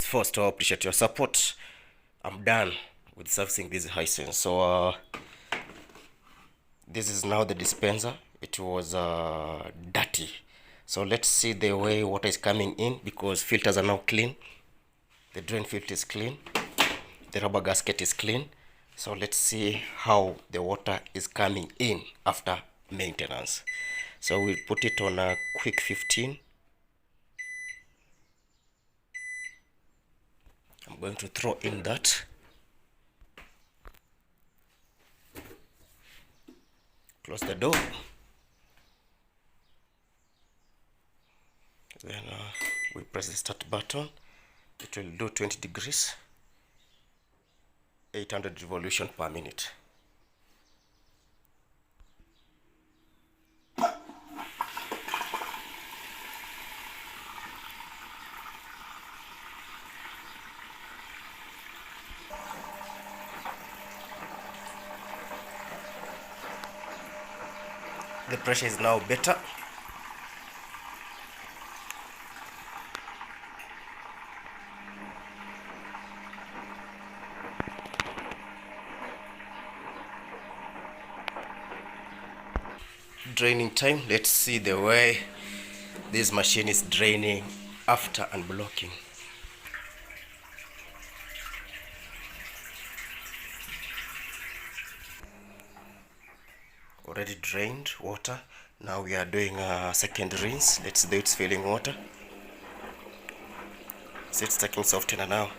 first, I appreciate your support. I'm done with servicing this Hisense. So this is now the dispenser. It was dirty. So let's see the way water is coming in, because filters are now clean. The drain filter is clean. The rubber gasket is clean. So let's see how the water is coming in after maintenance. So we'll put it on a quick 15. I'm going to throw in that. Close the door. Then we press the start button. It will do 20 degrees, 800 revolution per minute. The pressure is now better. Draining time. Let's see the way this machine is draining after unblocking. Already drained water. Now we are doing a second rinse. Let's do it's filling water. So it's taking softener now.